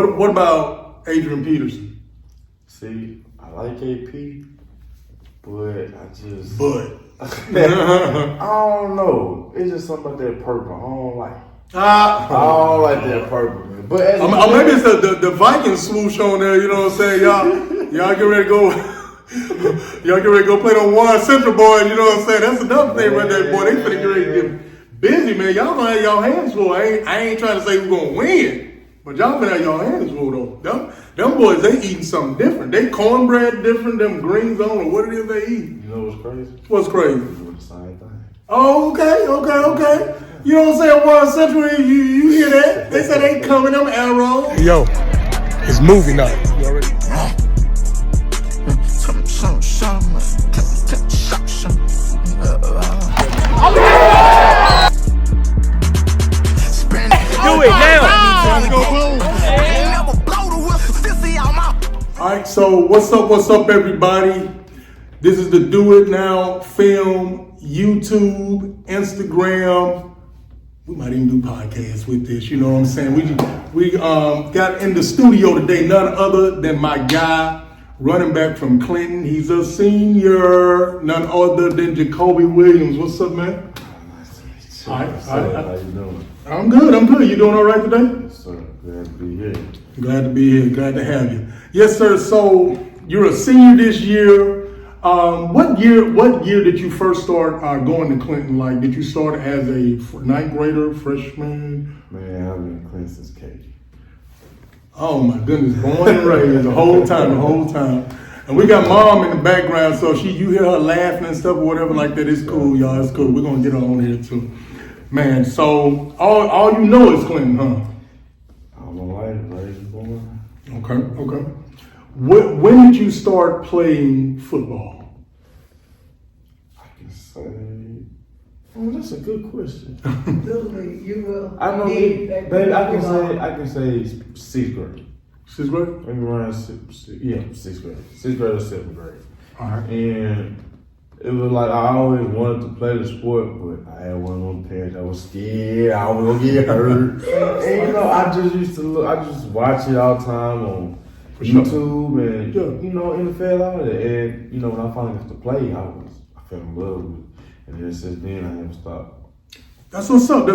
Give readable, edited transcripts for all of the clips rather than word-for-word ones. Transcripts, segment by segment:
What about Adrian Peterson? See, I like AP, but I don't know. It's just something about that purple. I don't like. I don't like that purple, man. But maybe it's the Viking swoosh on there. You know what I'm saying? Y'all get ready to go. Y'all get ready to go play on Warren Central, boys. You know what I'm saying? That's another thing right there, boy. They finna get ready to get busy, man. Y'all gonna have y'all hands full. I ain't trying to say who's gonna win, but y'all gonna have y'all hands full though. Them boys, they eating something different. They cornbread different. Them greens on or what it is they eat. You know what's crazy? What's crazy? We're doing the same thing. Oh, okay. You know what I'm saying? Warren Central, you hear that? They said they coming, them arrows. Yo, it's movie night. You already? Do it now. All right, so what's up, everybody? This is the Do It Now film, YouTube, Instagram. We might even do podcasts with this, you know what I'm saying? We got in the studio today, none other than my guy, running back from Clinton. He's a senior, none other than JaKobe Williams. What's up, man? All right. How you doing? I'm good. You doing all right today? Yes, sir. Glad to be here. Glad to be here. Glad to have you. Yes, sir. So you're a senior this year. What year did you first start going to Clinton? Like, did you start as a ninth grader, freshman? Man, I've been in Clinton since KG. Oh my goodness, born and raised the whole time. And we got mom in the background, so you hear her laughing and stuff or whatever like that. It's cool, y'all. It's cool. We're gonna get her on here too, man. So all you know is Clinton, huh? All my life, raised born. Okay. When did you start playing football? I can say, that's a good question. You will. I know, baby. I can say sixth grade. Sixth grade? Maybe around sixth grade. Sixth grade or seventh grade. All right. And it was like I always wanted to play the sport, but I had one of those parents that was scared I was gonna get hurt. And I just used to look. I just watch it all the time on YouTube and NFL all that. And when I finally got to play, I fell in love with it. And then since then I haven't stopped. That's what's up.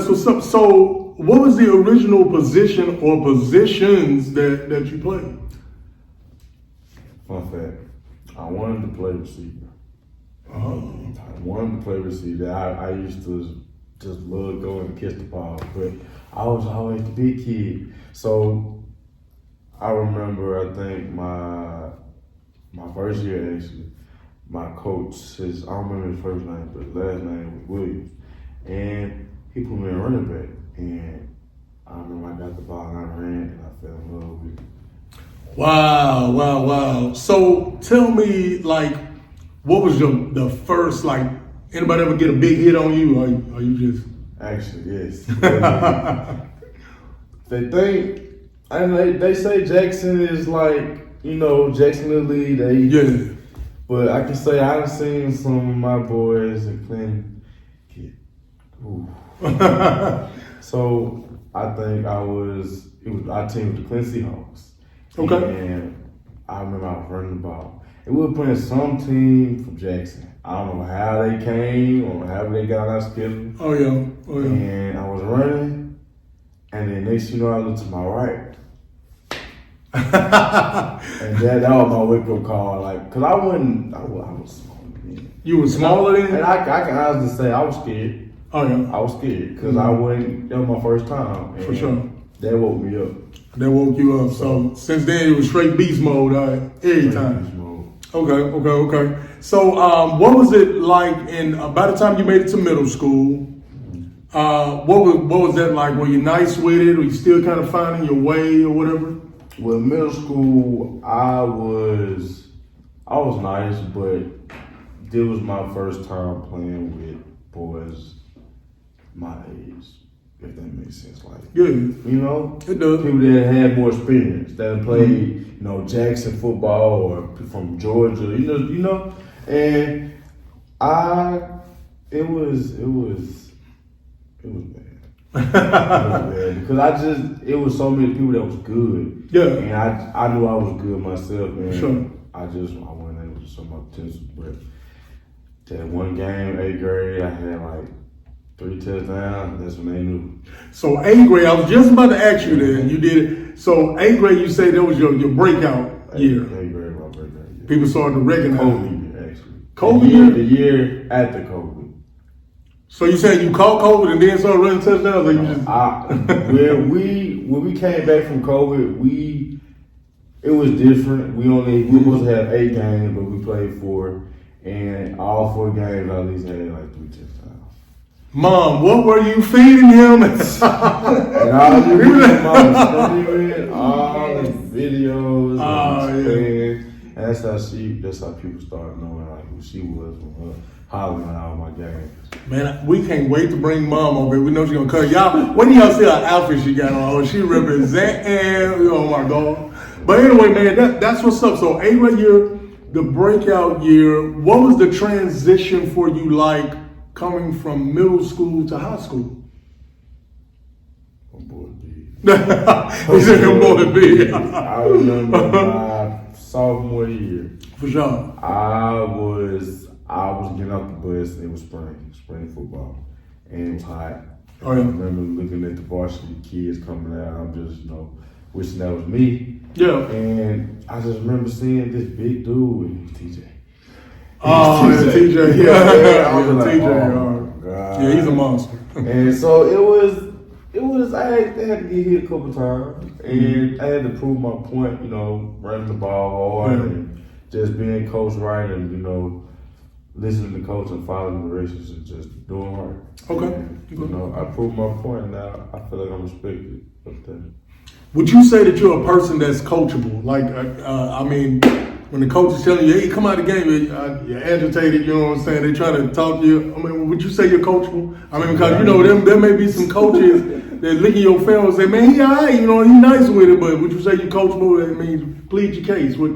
So what was the original position or positions that you played? Fun fact, I wanted to play receiver. Oh. I wanted to play receiver. I used to just love going to catch the ball, but I was always the big kid. So I remember, I think my first year actually, my coach, I don't remember his first name, but his last name was Williams. And he put me in running back. And I remember I got the ball and I ran and I fell in love with it. Wow. So tell me, like, what was the first, like, anybody ever get a big hit on you? Or you just... Actually, yes. They say Jackson is like, Jackson Little. But I can say I've seen some of my boys in Clinton get. So I think our team was the Clinton Seahawks. Okay. And I remember I was running the ball. And we were playing some team from Jackson. I don't know how they came or how they got on our schedule. Oh yeah. And I was running, and then next you know I looked to my right. And that was my wake-up call, like, cause I was small then. You were smaller then? And I can honestly say I was scared. Oh yeah. I was scared, cause that was my first time. For sure. That woke me up. That woke you up. So since then it was straight beast mode, every time. Beast mode. Okay. So what was it like by the time you made it to middle school? What was that like? Were you nice with it? Were you still kind of finding your way or whatever? Well, middle school, I was nice, but this was my first time playing with boys my age, if that makes sense. Like, yeah, it does. People that had more experience, that played, Jackson football or from Georgia, and it was bad. Because it was so many people that was good. Yeah. And I knew I was good myself, and Sure. I wasn't able to show my potential. But that one game, 8th grade, I had like 3 touchdowns. That's when they knew. So 8th grade, I was just about to ask you that. You did it. So 8th grade, you say that was your breakout year. 8th grade, my breakout year. People started to recognize. COVID year, actually. COVID year? The year after COVID. So you saying you caught COVID and then started running touchdowns, or you just? When we came back from COVID, it was different. We were supposed to have 8 games, but we played 4, and all 4 games I at least had like 3 touchdowns. Mom, what were you feeding him? And all you read, all the videos, and that's how people started knowing like who she was from her hollering at all my games. Man, we can't wait to bring Mom over. We know she's gonna cut y'all. When do y'all see her outfit she got on? She representing. Oh my God! But anyway, man, that's what's up. So 8th grade year, the breakout year. What was the transition for you like coming from middle school to high school? I'm bored big. He said I'm bored big. I remember my sophomore year. For sure. I was getting off the bus. It was spring football, and it was hot. Oh, yeah. I remember looking at the varsity kids coming out. I'm just, wishing that was me. Yeah. And I just remember seeing this big dude, and he was TJ. Oh, yeah, TJ. Yeah, I was like, TJ. oh my God. Yeah, he's a monster. And so it was. I had to get hit a couple times, and I had to prove my point. Running the ball hard and just being coached right, and listening to coach and following directions and just doing right. Okay. And, I proved my point. Now I feel like I'm respected up there. Would you say that you're a person that's coachable? Like, when the coach is telling you, hey, come out of the game, you're agitated, you know what I'm saying? They try to talk to you. Would you say you're coachable? Because, there may be some coaches that look at your film and say, man, he all right, he's nice with it, but would you say you're coachable? Plead your case. To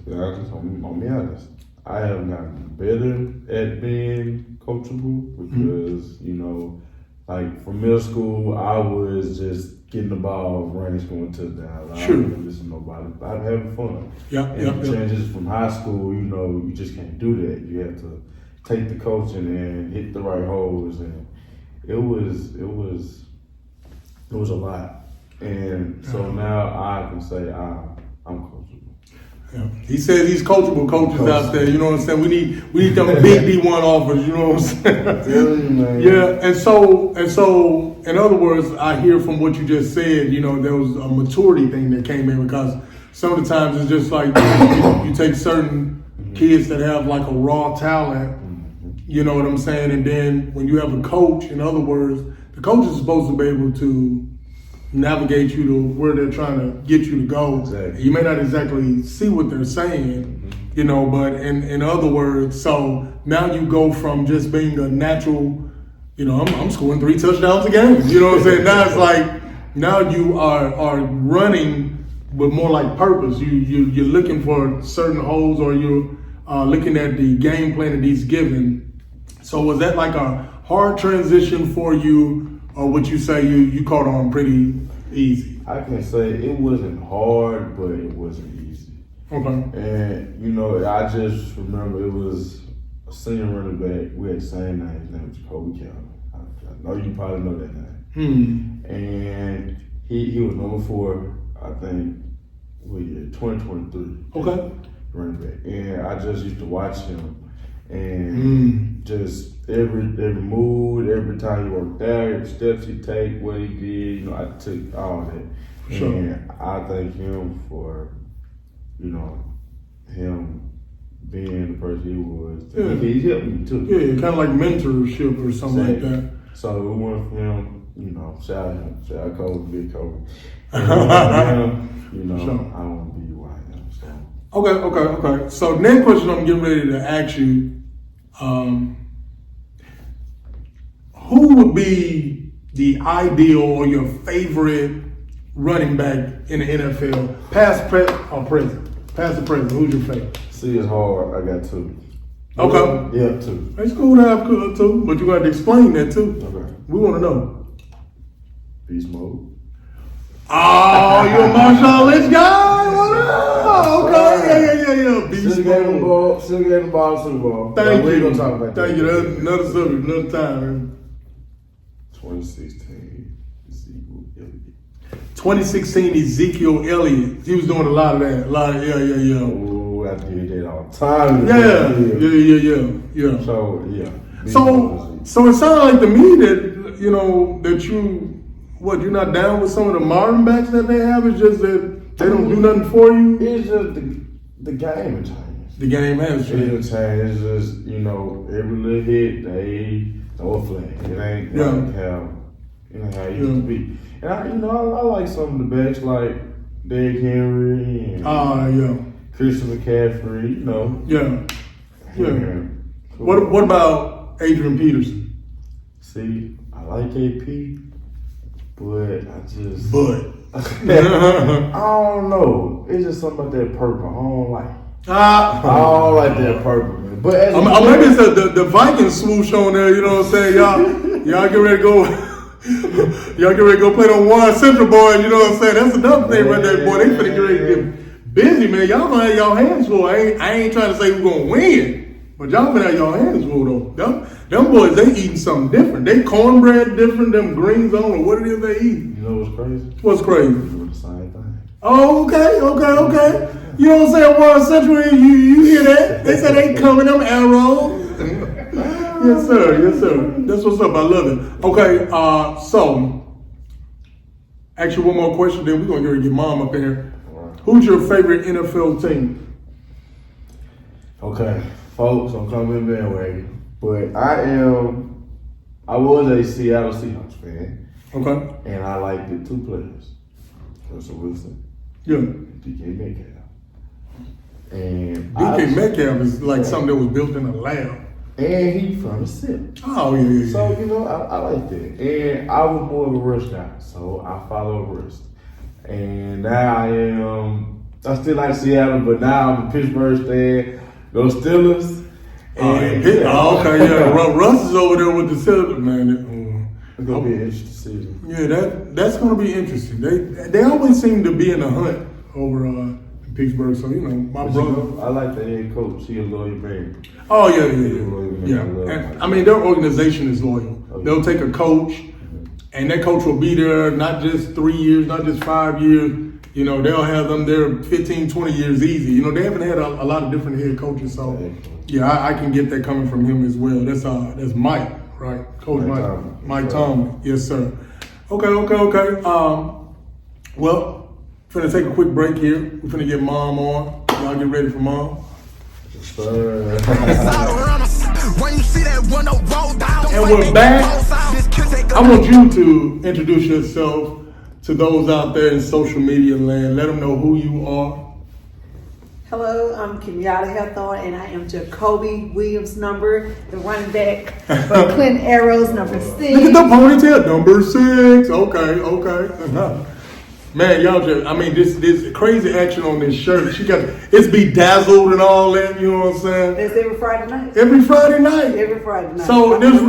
be honest, I'm be honest. I have gotten better at being coachable because, like from middle school, I was just getting the ball, running, scoring touchdowns. I didn't listen to nobody. I'm having fun. And changes from high school, you just can't do that. You have to take the coaching and hit the right holes, and it was a lot. And so now I can say I'm coachable. Yeah. He says he's coachable coaches out there, you know what I'm saying? We need them big D1 offers, you know what I'm saying? Man. Yeah, and so in other words, I hear from what you just said, there was a maturity thing that came in, because some of the times it's just like you take certain kids that have like a raw talent, you know what I'm saying? And then when you have a coach, in other words, the coach is supposed to be able to navigate you to where they're trying to get you to go. Exactly. You may not exactly see what they're saying, but in other words, so now you go from just being a natural, I'm scoring 3 touchdowns a game. You know what I'm saying? Now it's like, now you are running with more like purpose. You're looking for certain holes, or you're looking at the game plan that he's given. So was that like a hard transition for you? Or would you say you caught on pretty easy? I can say it wasn't hard, but it wasn't easy. Okay. And, I just remember it was a senior running back. We had the same name. His name was JaKobe. I know you probably know that name. And he was number 4, I think, 2023. Okay. Running back. And I just used to watch him. And just every move, every time he worked out, every steps he take, what he did, I took all that. Sure. And I thank him for, him being the person he was. Yeah. He helped me too. Yeah, kind of like mentorship or something like that. So we went from him, shout out him, shout out Kobe, big Kobe. Him, Sure. I want to be who I am. So. Okay. So next question I'm getting ready to ask you, who would be the ideal or your favorite running back in the NFL, past, or present? Past or present, who's your favorite? See, it's hard. I got 2. Okay. Yeah, 2. It's cool to have 2, but you got to explain that too. Okay. We want to know. Beast mode. Oh, you a martial arts guy? What up? Okay, yeah. Beast Still gave him the mode. ball. Still gave him the ball to the ball. Thank We you. ain't gonna talk about that. Thank you. That's another subject, another time, man. 2016. Ezekiel Elliott. 2016 Ezekiel Elliott. He was doing a lot of that. Yeah. Oh, I did that all the time. Yeah. So yeah. So it sounds like to me that you're not down with some of the modern backs that they have. It's just that they don't do nothing for you. It's just the game has changed. The game has changed. It's changed. It's just every little hit they throw a flag. It ain't like how it used to be. And I like some of the backs like Derrick Henry and Christian McCaffrey. What about Adrian Peterson? See, I like AP, but I don't know. It's just something about that purple. I don't like. I don't like that purple, man. But as maybe it's the Viking swoosh on there. You know what I'm saying? Y'all get ready to go. Y'all get ready to go play on one Central boys. You know what I'm saying? That's another thing right there, boy. They finna get ready to get busy, man. Y'all gonna have y'all hands full. I ain't trying to say who's gonna win, but y'all gonna have y'all hands full though. Them boys, they eating something different. They cornbread different. Them greens on or what it is they eat. you know what's crazy? What's crazy? We're doing the same thing. Oh, okay. You know what I'm saying? One Central, you hear that? They said they coming them arrows. Yes, sir. That's what's up. I love it. Okay, so ask you one more question, then we're gonna get mom up in here. Right. Who's your favorite NFL team? Okay, folks, I'm coming bandwagon, but I was a Seattle Seahawks fan, Okay. and I liked the two players, Russell Wilson, Yeah. and DK Metcalf. And DK Metcalf is like something that was built in a lab. And he from the city. Oh, yeah. So, I like that. And I was more of a Rush guy, so I follow Rush. And now I still like Seattle, but now I'm a Pittsburgh fan. Go Steelers. Okay, Russ is over there with the Steelers, man. It's going to be an interesting season. Yeah, that's going to be interesting. They always seem to be in the hunt over in Pittsburgh. So my brother. I like the head coach. He a loyal man. Oh yeah. And, I mean, their organization is loyal. They'll take a coach, and that coach will be there not just 3 years, not just 5 years. They'll have them there 15, 20 years easy. They haven't had a lot of different head coaches, so I can get that coming from him as well. That's Mike, right? Coach Mike Tomlin. Yes, sir. Okay. Well, finna take a quick break here. We're finna get mom on. Y'all get ready for mom. And we're back. I want you to introduce yourself to those out there in social media land. Let them know who you are. Hello, I'm Kenyatta Hethorn, and I am JaKobe Williams' number, the running back for Clinton Arrows, number 6. Look at the ponytail, number 6. Okay. Man, y'all this crazy action on this shirt. It's bedazzled and all that, you know what I'm saying? That's every Friday night. Every Friday night. So there's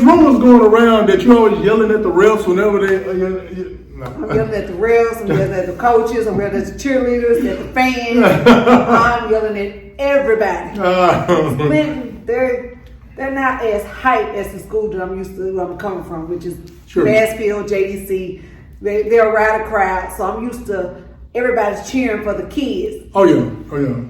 rumors going around that you're always yelling at the refs whenever they. I'm yelling at the refs, I'm yelling at the coaches, I'm yelling at the cheerleaders, at the fans. I'm yelling at everybody. Clinton, they're not as hype as the school that I'm coming from, which is Mansfield, JDC. They're a rowdy crowd, so I'm used to everybody's cheering for the kids. Oh yeah.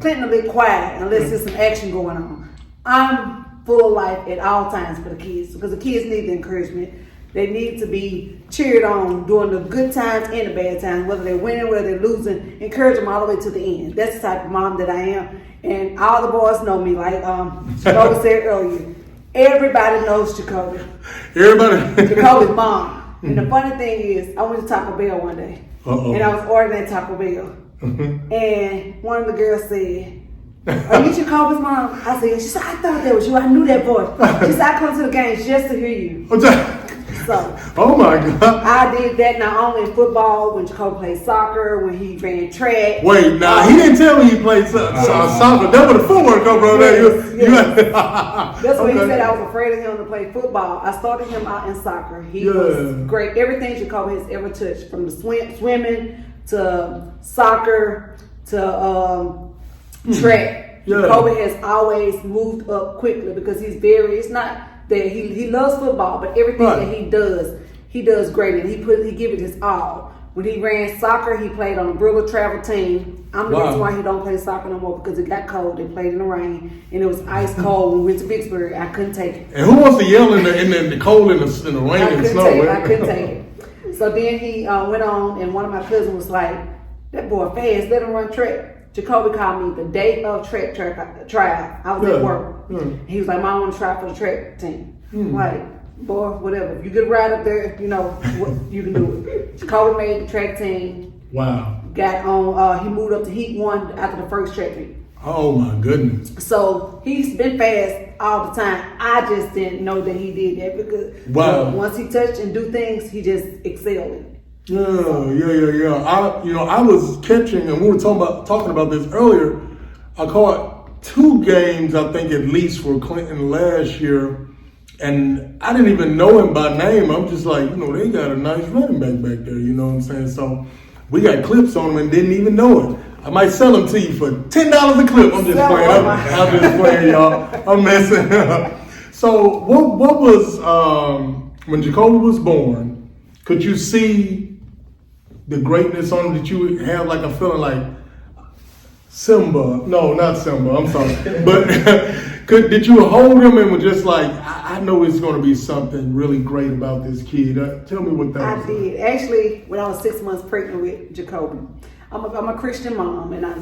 Clinton a bit quiet unless there's some action going on. I'm full of life at all times for the kids because the kids need the encouragement. They need to be cheered on during the good times and the bad times, whether they're winning, whether they're losing. Encourage them all the way to the end. That's the type of mom that I am. And all the boys know me, like JaKobe said earlier. Everybody knows JaKobe. JaKobe's mom. And the funny thing is, I went to Taco Bell one day. And I was ordering at Taco Bell. And one of the girls said, "Are you JaKobe's mom?" I said, she said, "I thought that was you. I knew that voice." She said, "I come to the games just to hear you." So Oh my God. I did that not only in football, when JaKobe played soccer, when he ran track. Wait, now he didn't tell me he played soccer. That was the footwork come from there. That's when he said I was afraid of him to play football. I started him out in soccer. He was great. Everything JaKobe has ever touched, from the swimming to soccer to track. JaKobe has always moved up quickly because it's not that he loves football, but everything that he does great, and he give it his all. When he ran soccer, he played on a Brilla travel team. I'm the reason why he don't play soccer no more, because it got cold. They played in the rain, and it was ice cold. When we went to Vicksburg, I couldn't take it. And who wants to yell in the cold and the rain and snow? I couldn't take it. So then he went on, and one of my cousins was like, "That boy fast, let him run track." JaKobe called me the day of track trial. I was at work. He was like, "Mom, I want to try for the track team." I'm like, boy, whatever. If you get right up there, you know what you can do it. JaKobe made the track team. Wow. Got on. He moved up to Heat 1 after the first track meet. Oh my goodness. So he's been fast all the time. I just didn't know that he did that, because once he touched and do things, he just excelled in it. Yeah. I was catching, and we were talking about this earlier. I caught 2 games, I think at least, for Clinton last year, and I didn't even know him by name. I'm just like, they got a nice running back there. You know what I'm saying? So we got clips on him and didn't even know it. I might sell them to you for $10 a clip. I'm just playing. I'm just playing, y'all. I'm messing up. So what was when JaKobe was born? Could you see the greatness on him? Did you have like a feeling like Simba? No, not Simba. I'm sorry. But did you hold him and was just like, I know it's going to be something really great about this kid? Tell me what that was. I did. Actually, when I was 6 months pregnant with JaKobe, I'm a Christian mom, and I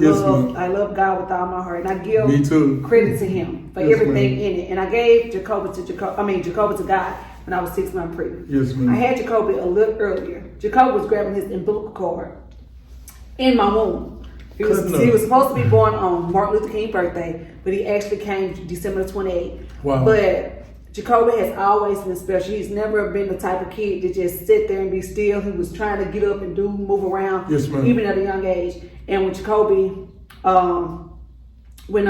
love God with all my heart, and I give credit to Him for everything in it. And I gave JaKobe to God when I was 6 months pregnant. Yes, ma'am. I had JaKobe a little earlier. JaKobe was grabbing his umbilical cord in my womb. He was supposed to be born on Martin Luther King's birthday, but he actually came December 28th. Wow. But JaKobe has always been special. He's never been the type of kid to just sit there and be still. He was trying to get up and move around, even at a young age. And when JaKobe, when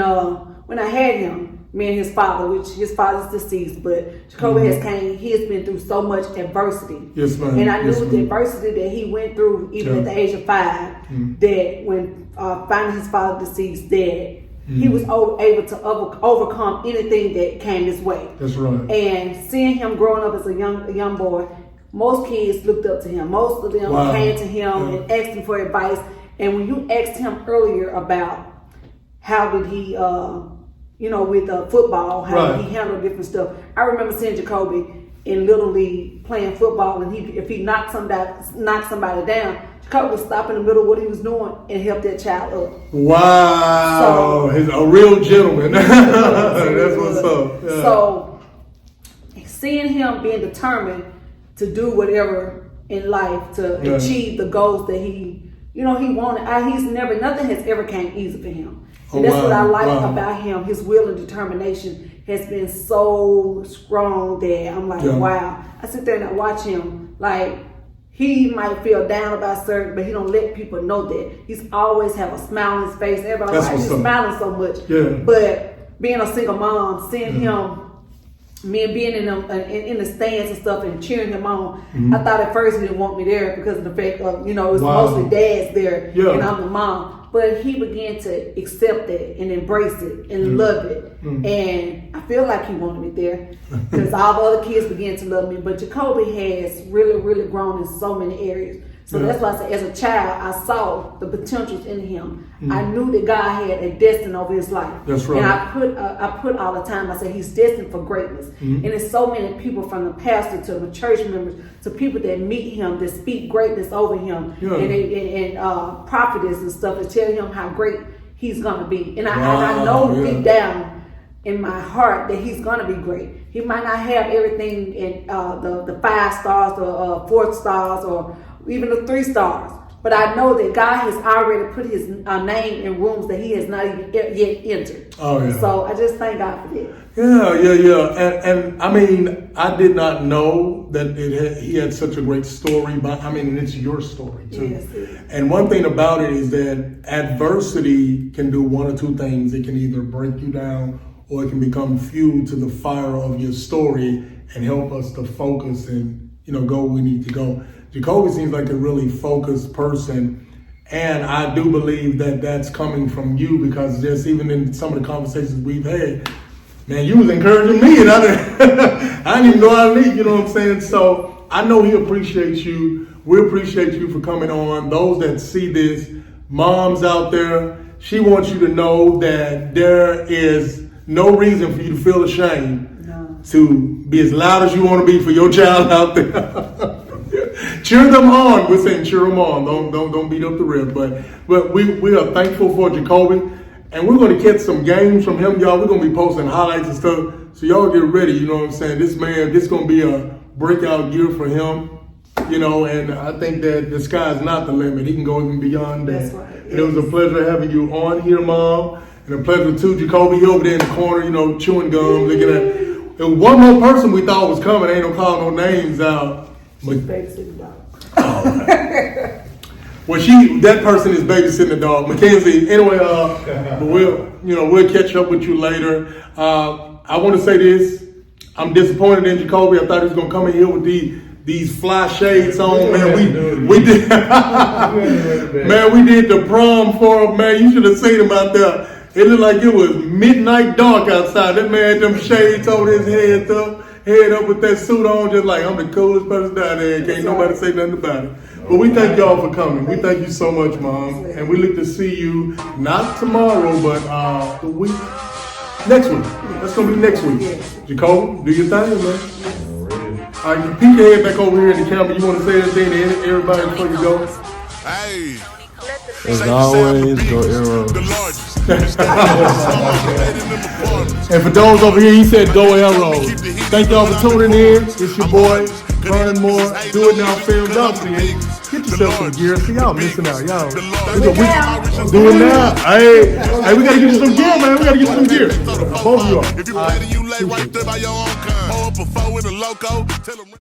I had him, me and his father, which his father's deceased, but JaKobe he has been through so much adversity. Yes, ma'am. And I knew the adversity that he went through, even at the age of 5, that when finding his father deceased, that he was able to overcome anything that came his way. That's right. And seeing him growing up as a young boy, most kids looked up to him. Most of them came to him and asked him for advice. And when you asked him earlier about how did he, with football, how he handled different stuff. I remember seeing JaKobe in Little League playing football, and if he knocked somebody down, JaKobe would stop in the middle of what he was doing and help that child up. Wow, he's a real gentleman. That's what's up. Yeah. So seeing him being determined to do whatever in life to achieve the goals that he wanted. Nothing has ever came easy for him. And that's what I like about him. His will and determination has been so strong that I'm like, wow. I sit there and I watch him. Like, he might feel down about certain, but he don't let people know that. He's always have a smile on his face. Everybody like, he's smiling so much. Yeah. But being a single mom, seeing him, me and being in the stands and stuff and cheering him on, I thought at first he didn't want me there because of the fact of, it was mostly dads there and I'm the mom. But he began to accept it and embrace it and love it. And I feel like he wanted me there because all the other kids began to love me. But JaKobe has really, really grown in so many areas. So that's why I say, as a child, I saw the potentials in him. I knew that God had a destiny over his life. That's right. And I put all the time, I said, he's destined for greatness. And there's so many people, from the pastor to the church members to people that meet him, that speak greatness over him, and prophetess and stuff, that tell him how great he's going to be. And I know deep down in my heart that he's going to be great. He might not have everything in the 5 stars or 4 stars or even the 3 stars, But I know that God has already put his name in rooms that he has not even yet entered. Oh, yeah. So I just thank God for that. Yeah. And I mean, I did not know that he had such a great story, but I mean, it's your story too. Yes, it is. And one thing about it is that adversity can do one or two things. It can either break you down or it can become fuel to the fire of your story and help us to focus and, go where we need to go. JaKobe seems like a really focused person. And I do believe that that's coming from you, because just even in some of the conversations we've had, man, you was encouraging me, and I didn't even know I need, you know what I'm saying? So I know he appreciates you. We appreciate you for coming on. Those that see this, moms out there, she wants you to know that there is no reason for you to feel ashamed to be as loud as you want to be for your child out there. Cheer them on. We're saying cheer them on. Don't beat up the rib. But we are thankful for JaKobe, and we're going to catch some games from him, y'all. We're going to be posting highlights and stuff. So y'all get ready. You know what I'm saying? This is going to be a breakout year for him. And I think that the sky's not the limit. He can go even beyond that. That's right. And it was a pleasure having you on here, Mom. And a pleasure too, JaKobe. He over there in the corner, chewing gum, looking at. And one more person we thought was coming. Ain't no calling no names out. Babysitting dog. Well, that person is babysitting the dog, Mackenzie. Anyway, but we'll catch up with you later. I want to say this: I'm disappointed in JaKobe. I thought he was gonna come in here with these fly shades on. Man, we did. Man, we did the prom for him. Man, you should have seen him out there. It looked like it was midnight dark outside. That man had them shades over his head up with that suit on, just like I'm the coolest person down there. And can't nobody say nothing about it. But we thank y'all for coming. We thank you so much, Mom. And we look to see you not tomorrow, but next week. That's gonna be next week. JaKobe, do your thing, man. All right, you peek your head back over here in the camera. You want to say anything to everybody before you go? Hey. As always, go Arrows. And for those over here, he said go Arrows. Thank y'all for tuning in. It's your boy, Vernon Moore. Do It Now Film. Y'all see it. Get yourself some gear. See, y'all missing out. Y'all. Do it now. Hey, we gotta get you some gear, man. We gotta get you some gear. Both of y'all. If you better, you lay right there by your own kind. Pull up a foe with a loco.